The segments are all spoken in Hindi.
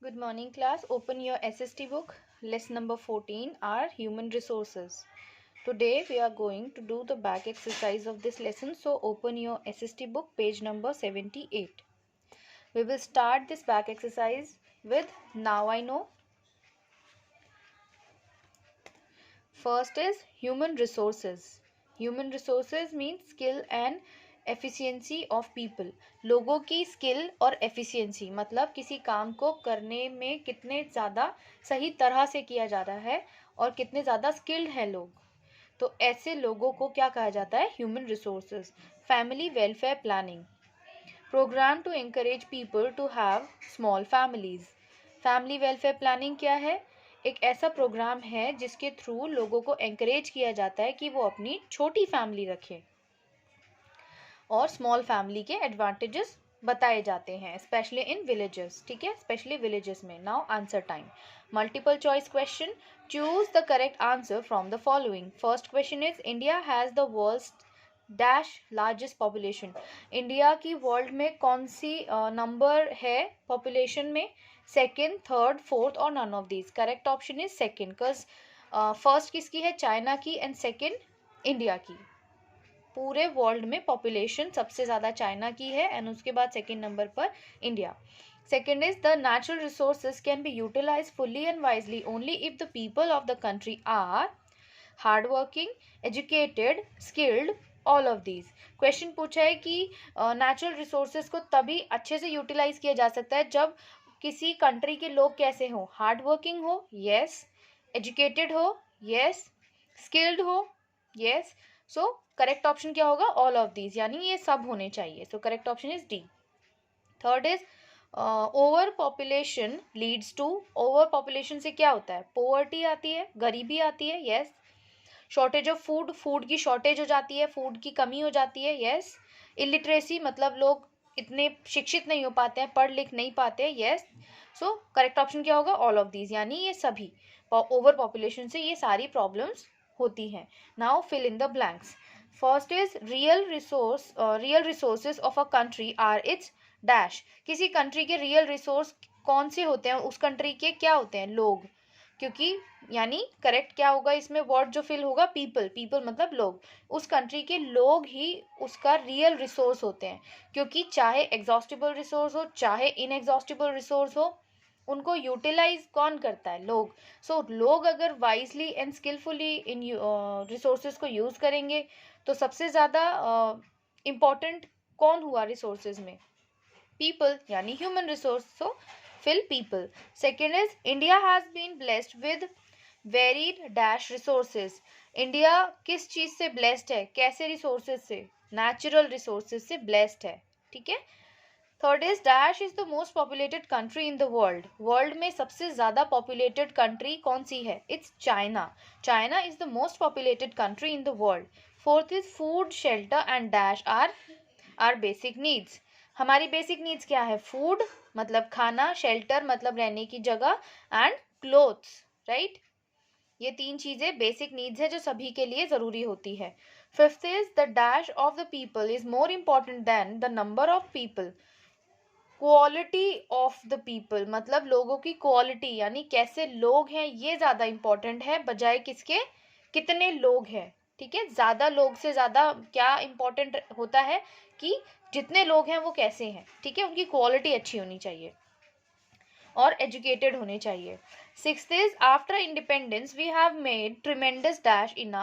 Good morning, class. Open your SST book. Lesson number 14 are human resources. Today we are going to do the back exercise of this lesson. So open your SST book, page number 78. We will start this back exercise with Now I Know. First is human resources. Human resources means skill and efficiency of people. लोगों की स्किल और एफिशिएंसी मतलब किसी काम को करने में कितने ज़्यादा सही तरह से किया जा रहा है और कितने ज़्यादा स्किल्ड हैं लोग, तो ऐसे लोगों को क्या कहा जाता है? Human resources. Family welfare planning. Program to encourage people to have small families. Family welfare planning क्या है? एक ऐसा प्रोग्राम है जिसके थ्रू लोगों को एंकरेज किया जाता है कि वो अपनी छोटी फैमिली रखें और स्मॉल फैमिली के एडवांटेजेस बताए जाते हैं, स्पेशली इन विलेजेस. ठीक है, स्पेशली विलेजेस में. Now answer time. Multiple choice question. Choose the correct answer from the following. First question is India has the world's dash largest population. India की वर्ल्ड में कौन सी नंबर है पॉपुलेशन में? सेकेंड, थर्ड, फोर्थ और none of these. Correct option is second, because first किसकी है? चाइना की, एंड सेकेंड इंडिया की. पूरे वर्ल्ड में पॉपुलेशन सबसे ज़्यादा चाइना की है एंड उसके बाद सेकेंड नंबर पर India. Second is the natural resources can be utilize fully and wisely only if the people of the country are hard working, educated, skilled, all of these. Question पूछा है कि नेचुरल रिसोर्सेज को तभी अच्छे से यूटिलाइज किया जा सकता है जब किसी कंट्री के लोग कैसे हों? हार्ड वर्किंग हो, यस. एजुकेटेड हो, यस. स्किल्ड हो, यस. सो करेक्ट ऑप्शन क्या होगा? ऑल ऑफ दीज, यानी ये सब होने चाहिए. So correct option is D. Third is over population leads to. Over population से क्या होता है? पोवर्टी आती है, गरीबी आती है, yes. Shortage of food, food की शॉर्टेज हो जाती है, फूड की कमी हो जाती है, यस. इलिटरेसी मतलब लोग इतने शिक्षित नहीं हो पाते हैं, पढ़ लिख नहीं पाते, यस. सो करेक्ट ऑप्शन क्या होगा? ऑल ऑफ दीज, यानी ये सभी. ओवर पॉपुलेशन से ये सारी प्रॉब्लम्स होती हैं. Now fill in the blanks. First is real resources of a country are its dash. किसी कंट्री के रियल रिसोर्स कौन से होते हैं? उस कंट्री के क्या होते हैं? लोग. क्योंकि यानी करेक्ट क्या होगा इसमें? वर्ड जो फिल होगा पीपल. पीपल मतलब लोग. उस कंट्री के लोग ही उसका रियल रिसोर्स होते हैं, क्योंकि चाहे एग्जॉस्टिबल रिसोर्स हो चाहे इनएग्जॉस्टिबल रिसोर्स हो, उनको यूटिलाइज कौन करता है? लोग. सो लोग अगर wisely and skilfully in resources को यूज करेंगे तो सबसे ज़्यादा इम्पॉर्टेंट कौन हुआ रिसोर्सेज में? पीपल, यानी human resource. So fill people. Second is India has been blessed with varied dash resources. India किस चीज़ से ब्लेस्ड है? कैसे रिसोर्सेज से? नेचुरल रिसोर्सेज से ब्लेस्ड है. ठीक है. Third is dash is the most populated country in the world. World में सबसे ज़्यादा पॉपुलेटेड कंट्री कौन सी है? It's China. China is the most populated country in the world. Fourth is food, shelter and dash are basic needs. हमारी बेसिक नीड्स क्या है? फूड मतलब खाना, शेल्टर मतलब रहने की जगह, एंड क्लोथ्स, राइट. ये तीन चीज़ें बेसिक नीड्स है जो सभी के लिए ज़रूरी होती है. Fifth is the dash of the people is more important than the number of people. Quality of the people मतलब लोगों की क्वालिटी, यानी कैसे लोग हैं, ये ज़्यादा इम्पॉर्टेंट है बजाय किसके? कितने लोग हैं. ठीक है. ज़्यादा लोग से ज़्यादा क्या इम्पॉर्टेंट होता है कि जितने लोग हैं वो कैसे हैं. ठीक है, उनकी क्वालिटी अच्छी होनी चाहिए और एजुकेटेड होने चाहिए. Sixth is after independence we have made tremendous dash in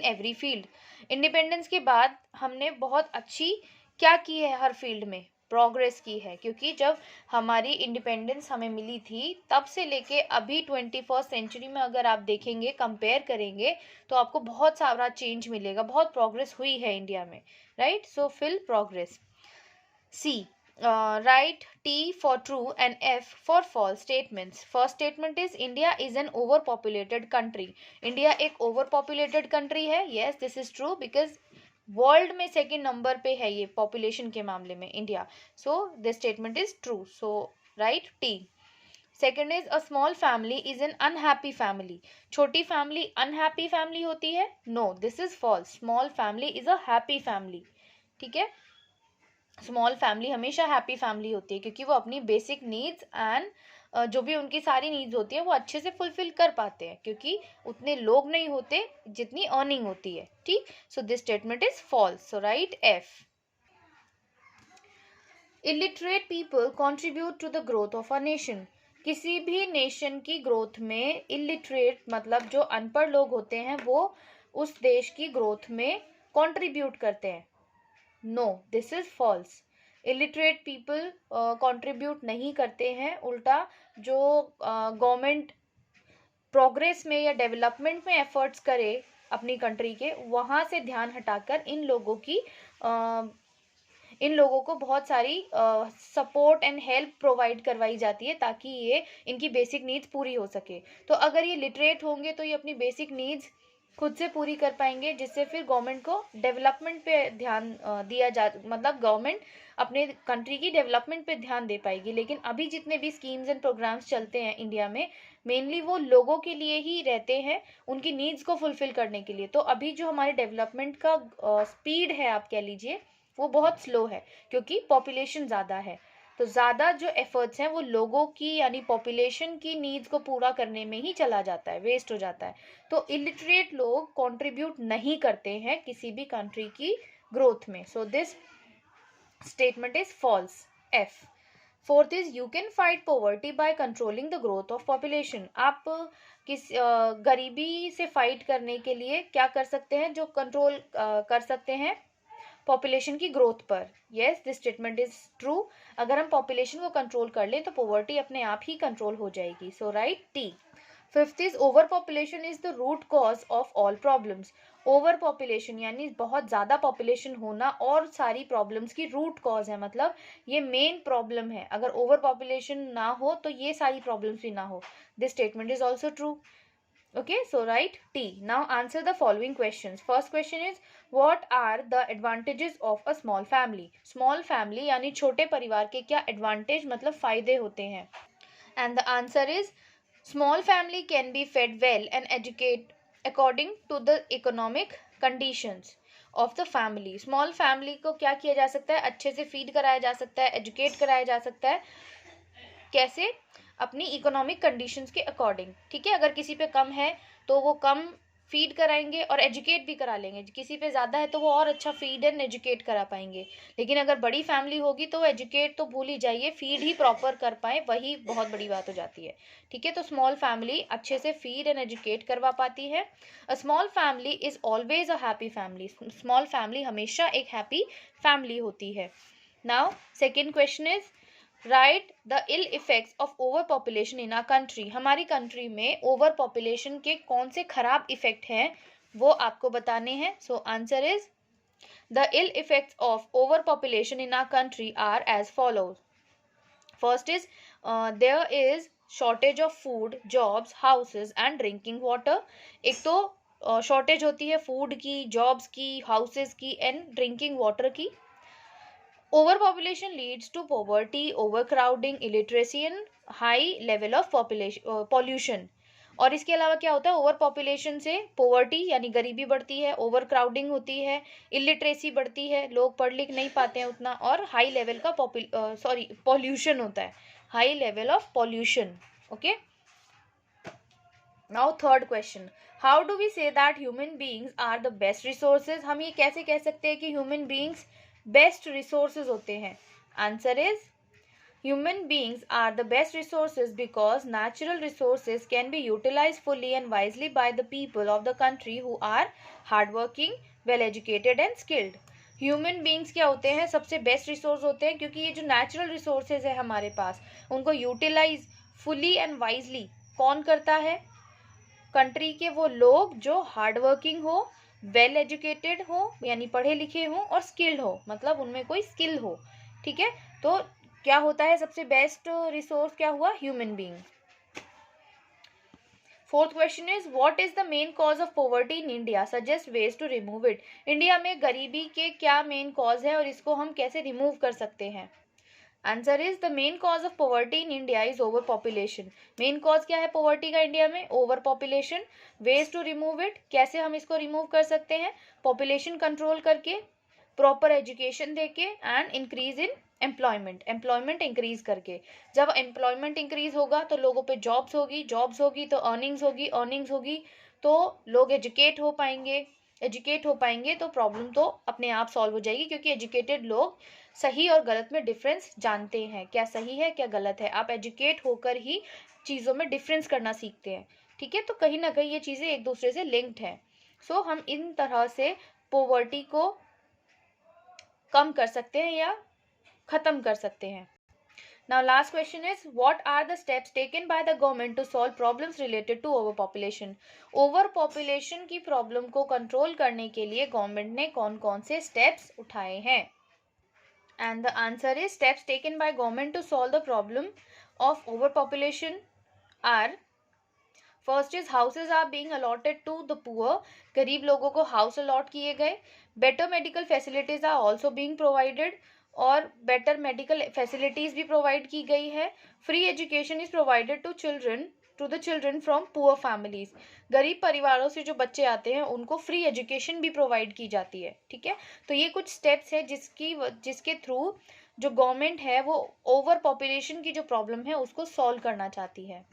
every field. Independence के बाद हमने बहुत अच्छी क्या की है? हर फील्ड में प्रोग्रेस की है, क्योंकि जब हमारी इंडिपेंडेंस हमें मिली थी तब से लेके अभी 21st सेंचुरी में अगर आप देखेंगे, कंपेयर करेंगे, तो आपको बहुत सारा चेंज मिलेगा. बहुत प्रोग्रेस हुई है इंडिया में, right. So fill progress. C. Write T for true and F for false statements. First statement is India is an overpopulated country. India एक overpopulated country है. Yes, this is true because world में सेकेंड नंबर पे है ये पॉपुलेशन के मामले में India. So this statement is true. So write T. Second is a small family is an unhappy family. छोटी फैमिली अनहैप्पी फैमिली होती है? No, this is false. Small family is a happy family. ठीक है. स्मॉल फैमिली हमेशा हैप्पी फैमिली होती है क्योंकि वो अपनी बेसिक नीड्स एंड जो भी उनकी सारी नीड्स होती है वो अच्छे से फुलफिल कर पाते हैं, क्योंकि उतने लोग नहीं होते जितनी अर्निंग होती है, ठीक। So this statement is false, so write F. Illiterate people contribute to the growth of a nation. किसी भी नेशन की ग्रोथ में इलिटरेट मतलब जो अनपढ़ लोग होते हैं वो उस देश की ग्रोथ में कंट्रीब्यूट करते हैं। No, this is false. Illiterate people contribute नहीं करते हैं, उल्टा जो गवर्नमेंट प्रोग्रेस में या डेवलपमेंट में एफर्ट्स करे अपनी कंट्री के, वहाँ से ध्यान हटाकर इन लोगों को बहुत सारी सपोर्ट एंड हेल्प प्रोवाइड करवाई जाती है ताकि ये इनकी बेसिक नीड्स पूरी हो सके। तो अगर ये लिटरेट होंगे तो ये अपनी बेसिक नीड्स खुद से पूरी कर पाएंगे, जिससे फिर गवर्नमेंट को डेवलपमेंट पे ध्यान दिया जा मतलब गवर्नमेंट अपने कंट्री की डेवलपमेंट पे ध्यान दे पाएगी। लेकिन अभी जितने भी स्कीम्स एंड प्रोग्राम्स चलते हैं इंडिया में, मेनली वो लोगों के लिए ही रहते हैं, उनकी नीड्स को फुलफिल करने के लिए। तो अभी जो हमारे डेवलपमेंट का स्पीड है आप कह लीजिए, वो बहुत स्लो है, क्योंकि पॉपुलेशन ज़्यादा है। तो ज़्यादा जो एफर्ट्स हैं वो लोगों की यानी पॉपुलेशन की नीड्स को पूरा करने में ही चला जाता है, वेस्ट हो जाता है। तो इलिटरेट लोग कंट्रीब्यूट नहीं करते हैं किसी भी कंट्री की ग्रोथ में। So this statement is false, F. Fourth is you can fight poverty by controlling the growth of population. आप गरीबी से फाइट करने के लिए क्या कर सकते हैं, जो कंट्रोल कर सकते हैं पॉपुलेशन की ग्रोथ पर। Yes, this statement is true. अगर हम पॉपुलेशन को कंट्रोल कर लें तो पॉवर्टी अपने आप ही कंट्रोल हो जाएगी। सो राइट टी। Fifth is over population is the root cause of all problems. Overpopulation यानी बहुत ज़्यादा पॉपुलेशन होना और सारी प्रॉब्लम्स की रूट कॉज है, मतलब ये मेन प्रॉब्लम है। अगर ओवर पॉपुलेशन ना हो तो ये सारी प्रॉब्लम्स भी ना हो। This statement is also true. Okay, so write T. Now answer the following questions. First question is, what are the advantages of a small family? Small family यानी छोटे परिवार के क्या advantage मतलब फायदे होते हैं? And the answer is, small family can be fed well and educate according to the economic conditions of the family. Small family को क्या किया जा सकता है, अच्छे से फीड कराया जा सकता है, एजुकेट कराया जा सकता है। कैसे? अपनी इकोनॉमिक कंडीशंस के अकॉर्डिंग, ठीक है। अगर किसी पे कम है तो वो कम फीड कराएंगे और एजुकेट भी करा लेंगे, किसी पे ज़्यादा है तो वो और अच्छा फीड एंड एजुकेट करा पाएंगे। लेकिन अगर बड़ी फैमिली होगी तो एजुकेट तो भूल ही जाइए, फीड ही प्रॉपर कर पाए वही बहुत बड़ी बात हो जाती है, ठीक है। तो स्मॉल फैमिली अच्छे से फीड एंड एजुकेट करवा पाती है। A small family is always a happy family. स्मॉल फैमिली हमेशा एक हैप्पी फैमिली होती है। Now second question is, write the ill effects of over population in a country. हमारी कंट्री में ओवर पॉपुलेशन के कौन से खराब इफेक्ट हैं वो आपको बताने हैं। So answer is, the ill effects of over population in a country are as follows. First is, there is shortage of food, jobs, houses and drinking water. एक तो शॉर्टेज होती है फूड की, जॉब्स की, हाउसेज की एंड ड्रिंकिंग वाटर की। Overpopulation leads to poverty, overcrowding, illiteracy and high level of pollution. और इसके अलावा क्या होता है, ओवर पॉपुलेशन से पोवर्टी यानी गरीबी बढ़ती है, ओवर क्राउडिंग होती है, इलिटरेसी बढ़ती है, लोग पढ़ लिख नहीं पाते हैं उतना, और हाई लेवल का पॉल्यूशन होता है, high level of pollution. Okay, now third question, how do we say that human beings are the best resources. हम ये कैसे कह सकते हैं कि ह्यूमन बींग्स बेस्ट रिसोर्सेज होते हैं? Answer is, human beings are the best resources because natural resources can be utilized fully and wisely by the people of the country who are hardworking, well educated and skilled. Human beings क्या होते हैं, सबसे बेस्ट रिसोर्स होते हैं, क्योंकि ये जो नेचुरल रिसोर्सेज है हमारे पास उनको यूटिलाइज फुली एंड वाइजली कौन करता है? कंट्री के वो लोग जो हार्ड वर्किंग हो, वेल एजुकेटेड हो यानी पढ़े लिखे हो, और स्किल्ड हो मतलब उनमें कोई स्किल हो, ठीक है। तो क्या होता है सबसे बेस्ट रिसोर्स, क्या हुआ? Human being. Fourth question is, what is the main cause of poverty in India, suggest ways to remove it. India में गरीबी के क्या मेन कॉज है और इसको हम कैसे रिमूव कर सकते हैं? Answer is, the main cause of poverty in India is over population. Main cause क्या है पॉवर्टी का इंडिया में? Over population. Ways to remove it, कैसे हम इसको रिमूव कर सकते हैं? पॉपुलेशन कंट्रोल करके, प्रॉपर एजुकेशन देके and increase in employment increase करके। जब एम्प्लॉयमेंट इंक्रीज होगा तो लोगों पे जॉब्स होगी तो अर्निंग्स होगी तो लोग एजुकेट हो पाएंगे तो प्रॉब्लम तो अपने आप सॉल्व हो जाएगी, क्योंकि एजुकेटेड लोग सही और गलत में डिफरेंस जानते हैं, क्या सही है क्या गलत है। आप एजुकेट होकर ही चीज़ों में डिफरेंस करना सीखते हैं, ठीक है। तो कहीं ना कहीं ये चीज़ें एक दूसरे से लिंक्ड हैं। सो हम इन तरह से पोवर्टी को कम कर सकते हैं या खत्म कर सकते हैं। Now last question is, what are the steps taken by the government to solve problems related to overpopulation? Overpopulation की प्रॉब्लम को कंट्रोल करने के लिए गवर्नमेंट ने कौन कौन से स्टेप्स उठाए हैं? And the answer is, steps taken by government to solve the problem of overpopulation are, first is houses are being allotted to the poor, गरीब लोगों को हाउस अलॉट किए गए। Better medical facilities are also being provided, और बेटर मेडिकल फैसिलिटीज भी प्रोवाइड की गई है। Free education is provided to the children from poor families, गरीब परिवारों से जो बच्चे आते हैं उनको फ्री एजुकेशन भी प्रोवाइड की जाती है, ठीक है। तो ये कुछ स्टेप्स है जिसके थ्रू जो गवर्नमेंट है वो ओवर पॉपुलेशन की जो प्रॉब्लम है उसको सॉल्व करना चाहती है।